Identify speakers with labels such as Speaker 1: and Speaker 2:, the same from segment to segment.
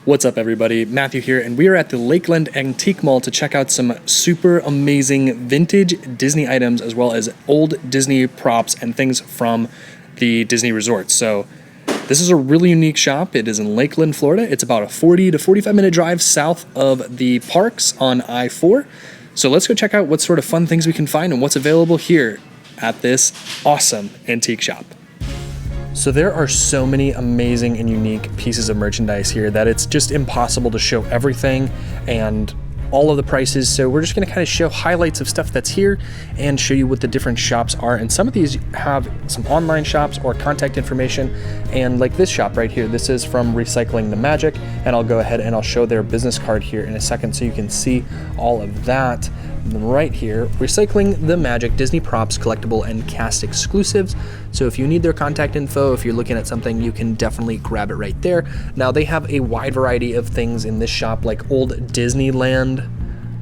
Speaker 1: What's up, everybody? Matthew here, and we are at the Lakeland Antique Mall to check out some super amazing vintage Disney items as well as old Disney props and things from the Disney resorts. So this is a really unique shop. It is in Lakeland, Florida. It's about a 40 to 45 minute drive south of the parks on I-4. So let's go check out what sort of fun things we can find and what's available here at this awesome antique shop. So there are so many amazing and unique pieces of merchandise here that it's just impossible to show everything and all of the prices. So we're just gonna kind of show highlights of stuff that's here and show you what the different shops are. And some of these have some online shops or contact information. And like this shop right here, this is from Recycling the Magic. And I'll go ahead and I'll show their business card here in a second so you can see all of that. Right here, Recycling the Magic, Disney props, collectible, and cast exclusives. So if you need their contact info, if you're looking at something, you can definitely grab it right there. Now they have a wide variety of things in this shop, like old Disneyland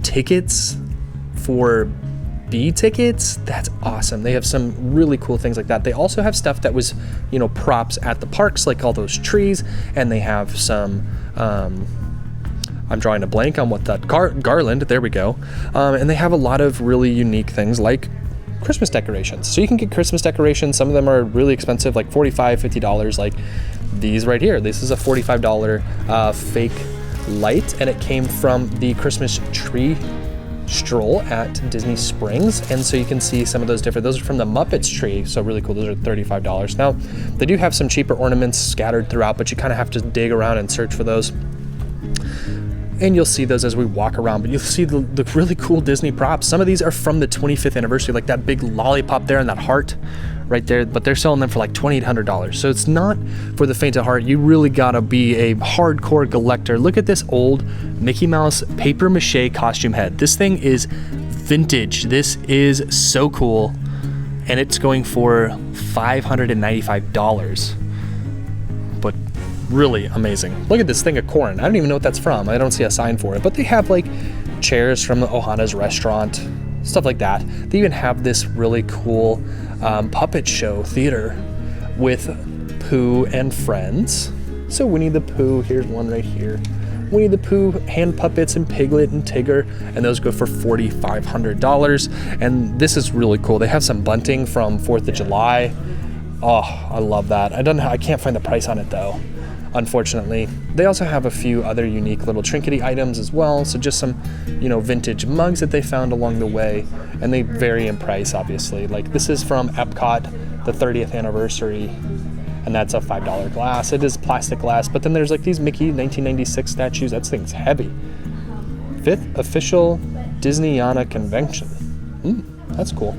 Speaker 1: tickets for B tickets. That's awesome. They have some really cool things like that. They also have stuff that was, props at the parks, like all those trees, and they have some I'm drawing a blank on what that garland, there we go. And they have a lot of really unique things like Christmas decorations. So you can get Christmas decorations. Some of them are really expensive, like $45, $50, like these right here. This is a $45 fake light, and it came from the Christmas tree stroll at Disney Springs. And so you can see some of those those are from the Muppets tree, so really cool. Those are $35. Now, they do have some cheaper ornaments scattered throughout, but you kind of have to dig around and search for those. And you'll see those as we walk around, but you'll see the really cool Disney props. Some of these are from the 25th anniversary, like that big lollipop there and that heart right there, but they're selling them for like $2,800. So it's not for the faint of heart. You really gotta be a hardcore collector. Look at this old Mickey Mouse paper mache costume head. This thing is vintage. This is so cool. And it's going for $595. But really amazing. Look at this thing of corn. I don't even know what that's from. I don't see a sign for it, but they have like chairs from the Ohana's restaurant, stuff like that. They even have this really cool puppet show theater with Pooh and friends. So Winnie the Pooh, here's one right here. Winnie the Pooh hand puppets and Piglet and Tigger, and those go for $4,500. And this is really cool. They have some bunting from 4th of July. Oh, I love that. I can't find the price on it though, unfortunately. They also have a few other unique little trinkety items as well. So just some, vintage mugs that they found along the way, and they vary in price, obviously. Like this is from Epcot, the 30th anniversary, and that's a $5 glass. It is plastic glass, but then there's like these Mickey 1996 statues. That thing's heavy. 5th official Disneyana convention. That's cool.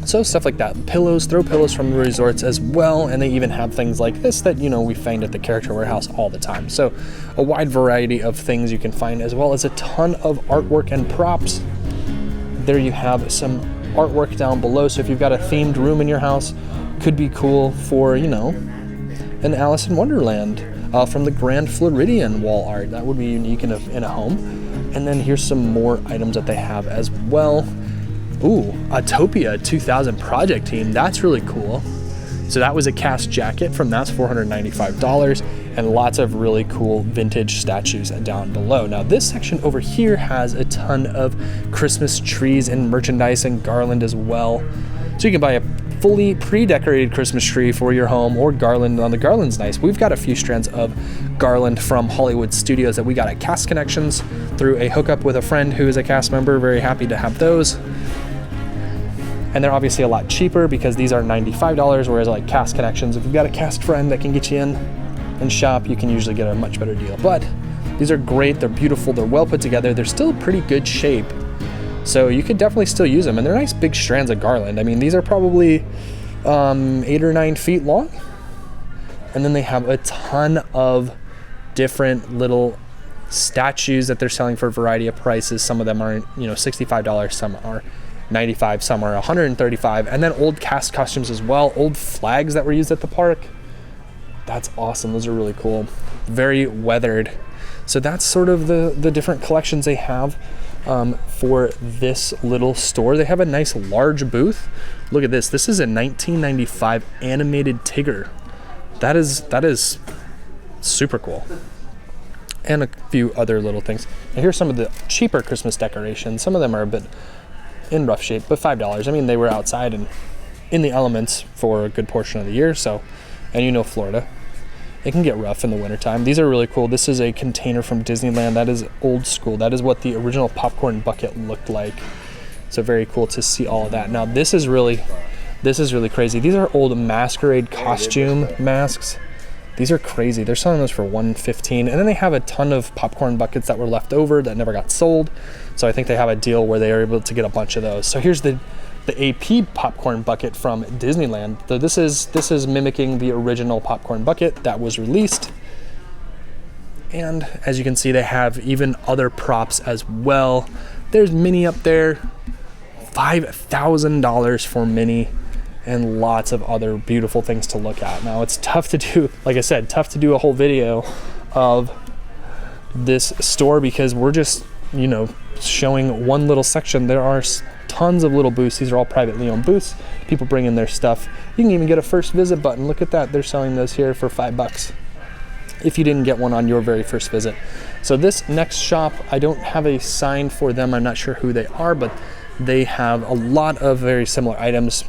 Speaker 1: So stuff like that. Pillows, throw pillows from the resorts as well. And they even have things like this that, we find at the Character Warehouse all the time. So a wide variety of things you can find, as well as a ton of artwork and props. There you have some artwork down below. So if you've got a themed room in your house, could be cool for, an Alice in Wonderland from the Grand Floridian wall art. That would be unique in a home. And then here's some more items that they have as well. Ooh, Autopia 2000 project team. That's really cool. So that was a cast jacket from that's $495, and lots of really cool vintage statues down below. Now this section over here has a ton of Christmas trees and merchandise and garland as well. So you can buy a fully pre-decorated Christmas tree for your home, or garland. On the garland's nice. We've got a few strands of garland from Hollywood Studios that we got at Cast Connections through a hookup with a friend who is a cast member. Very happy to have those. And they're obviously a lot cheaper because these are $95, whereas like Cast Connections, if you've got a cast friend that can get you in and shop, you can usually get a much better deal. But these are great, they're beautiful, they're well put together, they're still pretty good shape. So you could definitely still use them, and they're nice big strands of garland. I mean, these are probably 8 or 9 feet long. And then they have a ton of different little statues that they're selling for a variety of prices. Some of them are, $65, some are $95, some are $135, and then old cast costumes as well, old flags that were used at the park. That's awesome. Those are really cool. Very weathered. So that's sort of the different collections they have for this little store. They have a nice large booth. Look at this. This is a 1995 animated Tigger. That is super cool. and a few other little things. And here's some of the cheaper Christmas decorations. Some of them are a bit in rough shape, but $5. I mean, they were outside and in the elements for a good portion of the year. So, and you know, Florida, it can get rough in the wintertime. These are really cool. This is a container from Disneyland. That is old school. That is what the original popcorn bucket looked like. So very cool to see all of that. Now this is really crazy. These are old masquerade costume masks. These are crazy. They're selling those for $115, and then they have a ton of popcorn buckets that were left over that never got sold. So I think they have a deal where they are able to get a bunch of those. So here's the AP popcorn bucket from Disneyland. So this is mimicking the original popcorn bucket that was released. And as you can see, they have even other props as well. There's Minnie up there, $5,000 for Minnie, and lots of other beautiful things to look at. Now it's tough to do, like I said, tough to do a whole video of this store because we're just, you know, showing one little section. There are tons of little booths. These are all privately owned booths. People bring in their stuff. You can even get a first visit button. Look at that. They're selling those here for $5 if you didn't get one on your very first visit. So this next shop, I don't have a sign for them. I'm not sure who they are, but they have a lot of very similar items.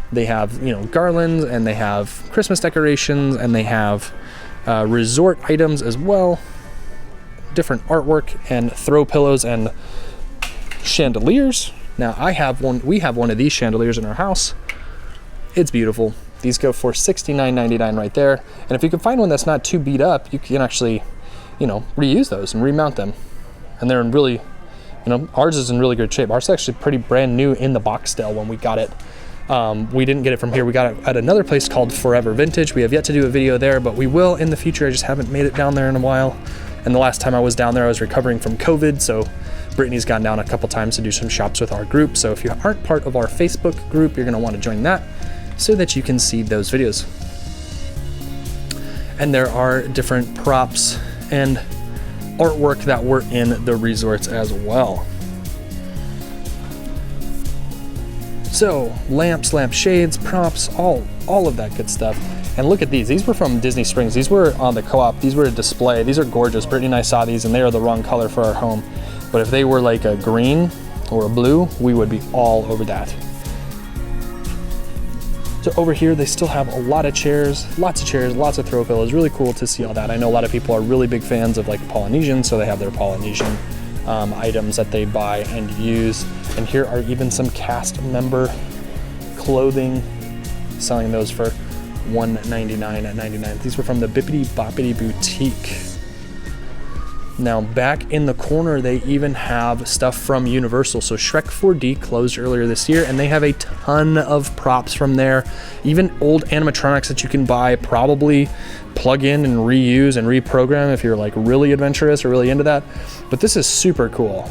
Speaker 1: They have, you know, garlands, and they have Christmas decorations, and they have resort items as well. Different artwork and throw pillows and chandeliers. Now we have one of these chandeliers in our house. It's beautiful. These go for $69.99 right there. And if you can find one that's not too beat up, you can actually, you know, reuse those and remount them. And they're in really, you know, ours is in really good shape. Ours is actually pretty brand new in the box still when we got it. We didn't get it from here. We got it at another place called Forever Vintage. We have yet to do a video there, but we will in the future. I just haven't made it down there in a while. And the last time I was down there, I was recovering from COVID. So Brittany's gone down a couple times to do some shops with our group. So if you aren't part of our Facebook group, you're gonna wanna join that so that you can see those videos. And there are different props and artwork that were in the resorts as well. So lamps, lampshades, props, all of that good stuff. And look at these. These were from Disney Springs. These were on the co-op. These were a display. These are gorgeous. Brittany and I saw these, and they are the wrong color for our home. But if they were like a green or a blue, we would be all over that. So over here, they still have a lot of chairs, lots of throw pillows. Really cool to see all that. I know a lot of people are really big fans of like Polynesian, so they have their Polynesian items that they buy and use. And here are even some cast member clothing, selling those for $199.99. These were from the Bippity Boppity Boutique. Now back in the corner, they even have stuff from Universal. So Shrek 4D closed earlier this year, and they have a ton of props from there. Even old animatronics that you can buy, probably plug in and reuse and reprogram if you're like really adventurous or really into that. But this is super cool.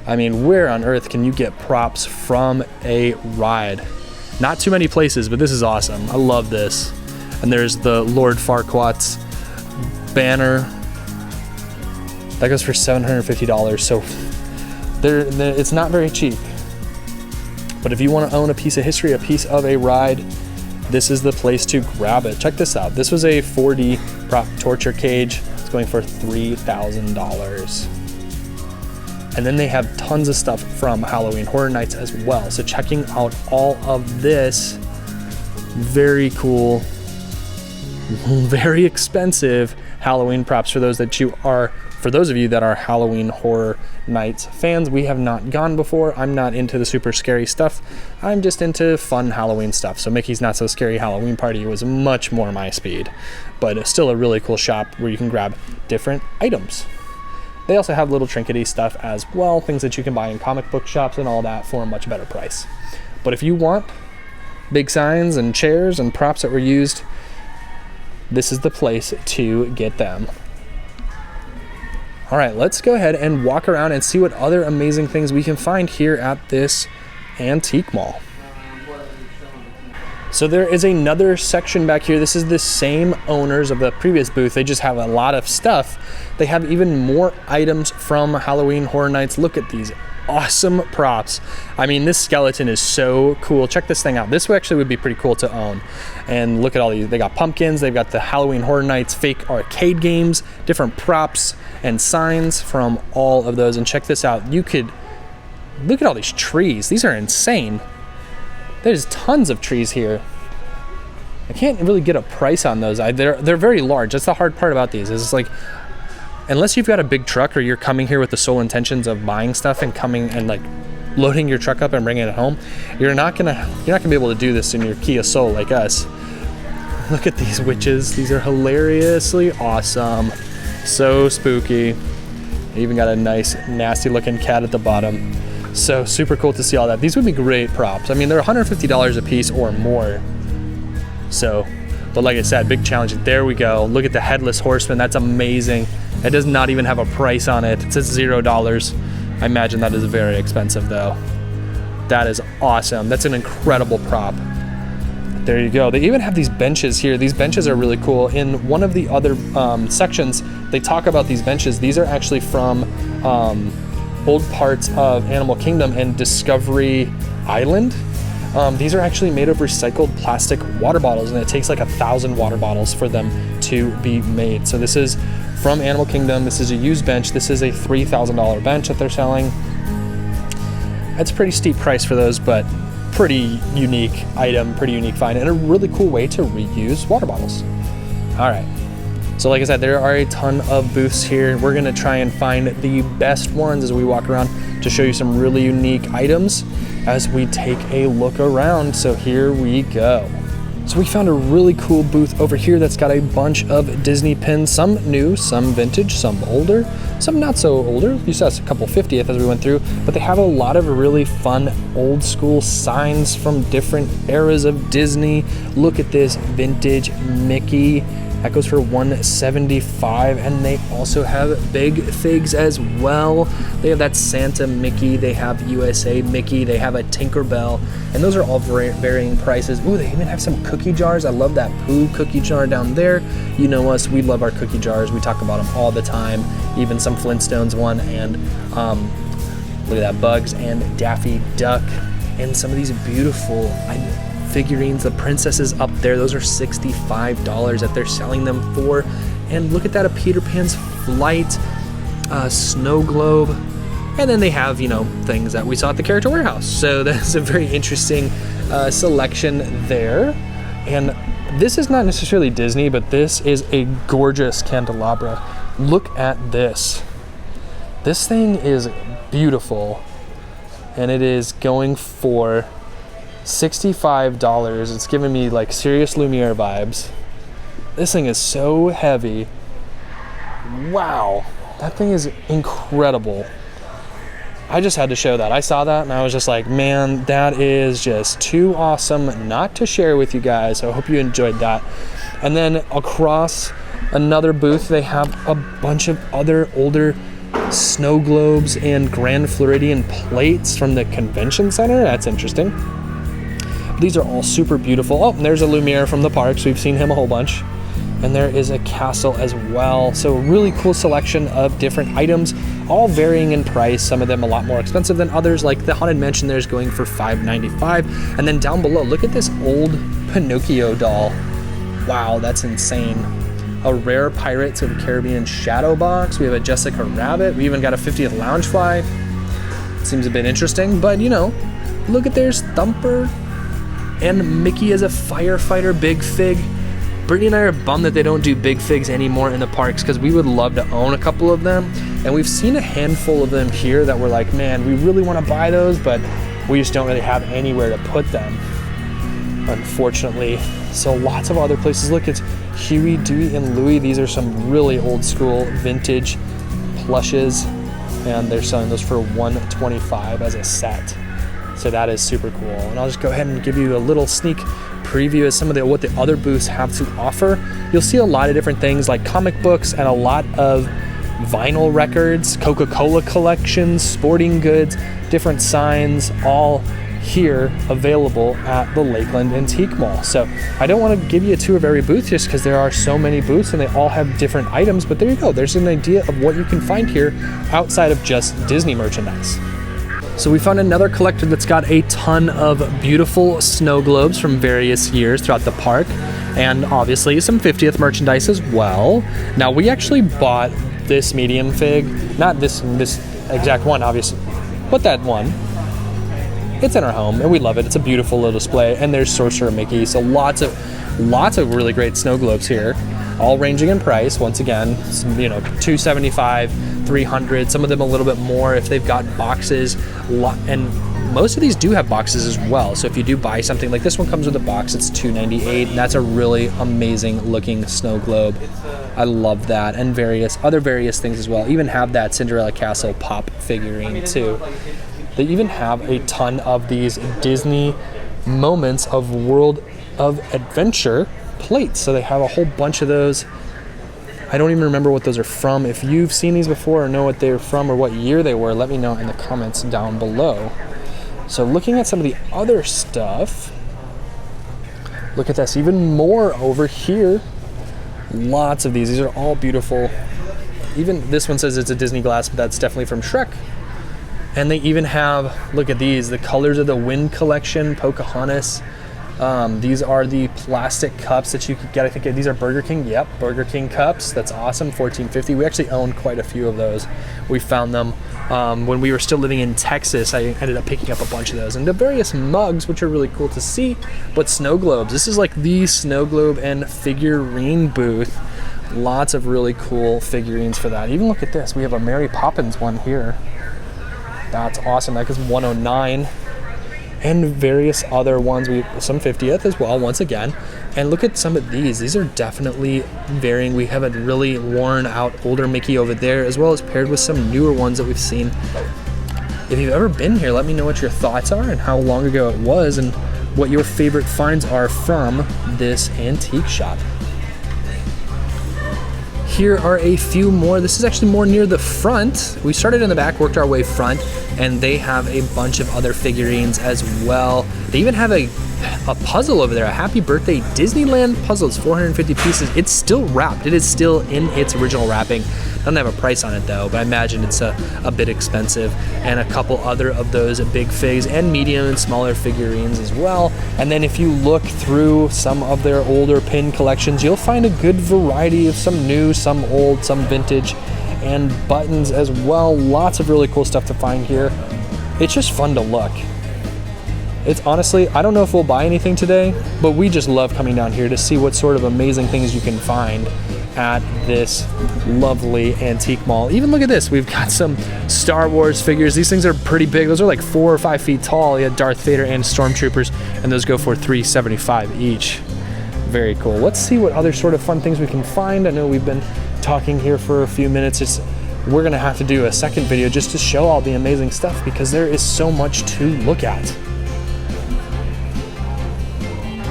Speaker 1: I mean, where on earth can you get props from a ride? Not too many places, but this is awesome. I love this. And there's the Lord Farquaad's banner. That goes for $750. So it's not very cheap. But if you want to own a piece of history, a piece of a ride, this is the place to grab it. Check this out. This was a 4D prop torture cage. It's going for $3,000. And then they have tons of stuff from Halloween Horror Nights as well. So checking out all of this, very cool, very expensive Halloween props for those of you that are Halloween Horror Nights fans. We have not gone before. I'm not into the super scary stuff. I'm just into fun Halloween stuff. So Mickey's Not So Scary Halloween Party was much more my speed, but it's still a really cool shop where you can grab different items. They also have little trinkety stuff as well, things that you can buy in comic book shops and all that for a much better price. But if you want big signs and chairs and props that were used, this is the place to get them. All right, let's go ahead and walk around and see what other amazing things we can find here at this antique mall. So there is another section back here. This is the same owners of the previous booth. They just have a lot of stuff. They have even more items from Halloween Horror Nights. Look at these awesome props. I mean, this skeleton is so cool. Check this thing out. This actually would be pretty cool to own. And look at all these. They got pumpkins. They've got the Halloween Horror Nights fake arcade games, different props and signs from all of those. And check this out. You could look at all these trees. These are insane. There's tons of trees here. I can't really get a price on those. They're very large. That's the hard part about these. Is it's like, unless you've got a big truck or you're coming here with the sole intentions of buying stuff and coming and like loading your truck up and bringing it home, you're not gonna be able to do this in your Kia Soul like us. Look at these witches. These are hilariously awesome. So spooky. They even got a nice nasty looking cat at the bottom. So super cool to see all that. These would be great props. I mean, they're $150 a piece or more. So, but like I said, big challenge. There we go. Look at the Headless Horseman. That's amazing. It does not even have a price on it. It says $0. I imagine that is very expensive though. That is awesome. That's an incredible prop. There you go. They even have these benches here. These benches are really cool. In one of the other sections, they talk about these benches. These are actually from old parts of Animal Kingdom and Discovery Island. These are actually made of recycled plastic water bottles, and it takes like 1,000 water bottles for them to be made. So this is from Animal Kingdom. This is a used bench. This is a $3,000 bench that they're selling. That's a pretty steep price for those, but pretty unique item, pretty unique find, and a really cool way to reuse water bottles. All right. So like I said, there are a ton of booths here. We're gonna try and find the best ones as we walk around to show you some really unique items as we take a look around. So here we go. So we found a really cool booth over here that's got a bunch of Disney pins, some new, some vintage, some older, some not so older. You saw a couple 50th as we went through, but they have a lot of really fun old school signs from different eras of Disney. Look at this vintage Mickey. That goes for $175, and they also have Big Figs as well. They have that Santa Mickey, they have USA Mickey, they have a Tinkerbell, and those are all varying prices. Ooh, they even have some cookie jars. I love that Pooh cookie jar down there. You know us, we love our cookie jars. We talk about them all the time, even some Flintstones one, and look at that, Bugs and Daffy Duck, and some of these beautiful figurines, the princesses up there, those are $65 that they're selling them for. And look at that, a Peter Pan's Flight, snow globe, and then they have, you know, things that we saw at the Character Warehouse. So that's a very interesting selection there. And this is not necessarily Disney, but this is a gorgeous candelabra. Look at this. This thing is beautiful, and it is going for $65. It's giving me like serious Lumiere vibes. This thing is so heavy. Wow, that thing is incredible. I just had to show that. I saw that and I was just like, man, that is just too awesome not to share with you guys. So I hope you enjoyed that. And then across another booth, they have a bunch of other older snow globes and Grand Floridian plates from the convention center. That's interesting. These are all super beautiful. Oh, and there's a Lumiere from the parks. We've seen him a whole bunch. And there is a castle as well. So a really cool selection of different items, all varying in price. Some of them a lot more expensive than others, like the Haunted Mansion there's going for $5.95. And then down below, look at this old Pinocchio doll. Wow, that's insane. A rare Pirates of the Caribbean shadow box. We have a Jessica Rabbit. We even got a 50th Loungefly. Seems a bit interesting, but you know, look at there's Thumper. And Mickey as a firefighter Big Fig. Brittany and I are bummed that they don't do Big Figs anymore in the parks, because we would love to own a couple of them. And we've seen a handful of them here that we're like, man, we really want to buy those, but we just don't really have anywhere to put them, unfortunately. So lots of other places. Look, it's Huey, Dewey, and Louie. These are some really old school vintage plushes, and they're selling those for $125 as a set. So that is super cool. And I'll just go ahead and give you a little sneak preview of some of what the other booths have to offer. You'll see a lot of different things like comic books and a lot of vinyl records, Coca-Cola collections, sporting goods, different signs, all here available at the Lakeland Antique Mall. So I don't want to give you a tour of every booth just because there are so many booths and they all have different items, but there you go. There's an idea of what you can find here outside of just Disney merchandise. So we found another collector that's got a ton of beautiful snow globes from various years throughout the park, and obviously some 50th merchandise as well. Now we actually bought this medium fig, not this exact one obviously, but that one. It's in our home and we love it. It's a beautiful little display, and there's Sorcerer Mickey. So lots of really great snow globes here, all ranging in price. Once again, some, you know, $275, $300, some of them a little bit more if they've got boxes, and most of these do have boxes as well. So if you do buy something like this one comes with a box, it's $298, and that's a really amazing looking snow globe. I love that, and various things as well. Even have that Cinderella Castle pop figurine too. They even have a ton of these Disney Moments of World of Adventure plates. So they have a whole bunch of those. I don't even remember what those are from. If you've seen these before or know what they're from or what year they were, let me know in the comments down below. So looking at some of the other stuff, look at this, even more over here. Lots of these. These are all beautiful. Even this one says it's a Disney glass, but that's definitely from Shrek. And they even have, look at these, the Colors of the Wind collection, Pocahontas. These are the plastic cups that you could get. I think these are Burger King. Yep, Burger King cups. That's awesome, $14.50. We actually own quite a few of those. We found them when we were still living in Texas. I ended up picking up a bunch of those. And the various mugs, which are really cool to see, but snow globes. This is like the snow globe and figurine booth. Lots of really cool figurines for that. Even look at this. We have a Mary Poppins one here. That's awesome. That is $109. And various other ones, some 50th as well, once again. And look at some of these. These are definitely varying. We have a really worn out older Mickey over there, as well as paired with some newer ones that we've seen. If you've ever been here, let me know what your thoughts are and how long ago it was and what your favorite finds are from this antique shop. Here are a few more. This is actually more near the front. We started in the back, worked our way front, and they have a bunch of other figurines as well. They even have a puzzle over there, a Happy Birthday Disneyland puzzle. It's 450 pieces. It's still wrapped. It is still in its original wrapping. Doesn't have a price on it though, but I imagine it's a bit expensive. And a couple other of those big figs and medium and smaller figurines as well. And then if you look through some of their older pin collections, you'll find a good variety of some new, some old, some vintage, and buttons as well. Lots of really cool stuff to find here. It's just fun to look. It's honestly, I don't know if we'll buy anything today, but we just love coming down here to see what sort of amazing things you can find at this lovely antique mall. Even look at this, we've got some Star Wars figures. These things are pretty big. Those are like 4 or 5 feet tall. You had Darth Vader and Stormtroopers, and those go for $375 each. Very cool. Let's see what other sort of fun things we can find. I know we've been talking here for a few minutes. We're gonna have to do a second video just to show all the amazing stuff because there is so much to look at.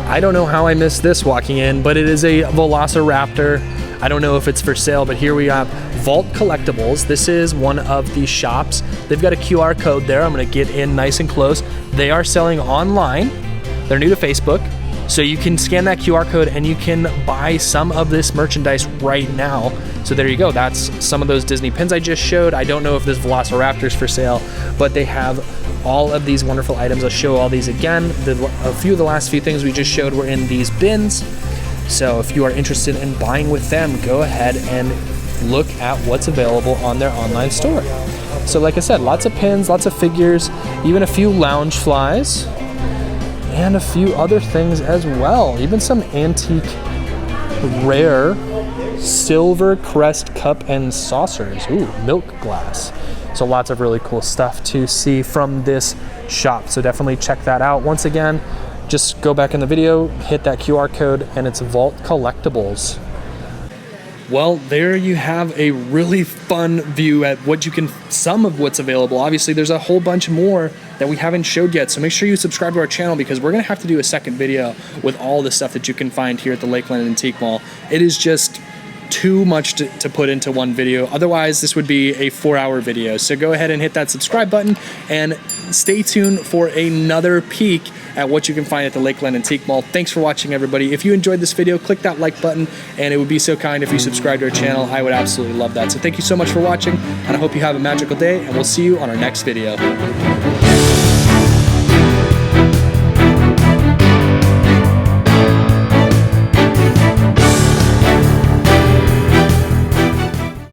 Speaker 1: I don't know how I missed this walking in, but it is a Velociraptor. I don't know if it's for sale, but here we have Vault Collectables. This is one of the shops. They've got a QR code there. I'm gonna get in nice and close. They are selling online. They're new to Facebook. So you can scan that QR code and you can buy some of this merchandise right now. So there you go. That's some of those Disney pins I just showed. I don't know if this Velociraptor is for sale, but they have all of these wonderful items. I'll show all these again. A few of the last few things we just showed were in these bins. So if you are interested in buying with them, go ahead and look at what's available on their online store. So like I said, lots of pins, lots of figures, even a few lounge flies, and a few other things as well. Even some antique, rare silver crest cup and saucers. Ooh, milk glass. So lots of really cool stuff to see from this shop. So definitely check that out. Once again, just go back in the video, hit that QR code, and it's Vault Collectables. Well, there you have a really fun view at what you can, some of what's available. Obviously, there's a whole bunch more that we haven't showed yet, so make sure you subscribe to our channel because we're gonna have to do a second video with all the stuff that you can find here at the Lakeland Antique Mall. It is just too much to put into one video. Otherwise, this would be a 4-hour video. So go ahead and hit that subscribe button and stay tuned for another peek at what you can find at the Lakeland Antique Mall. Thanks for watching, everybody. If you enjoyed this video, click that like button, and it would be so kind if you subscribe to our channel. I would absolutely love that. So thank you so much for watching, and I hope you have a magical day, and we'll see you on our next video.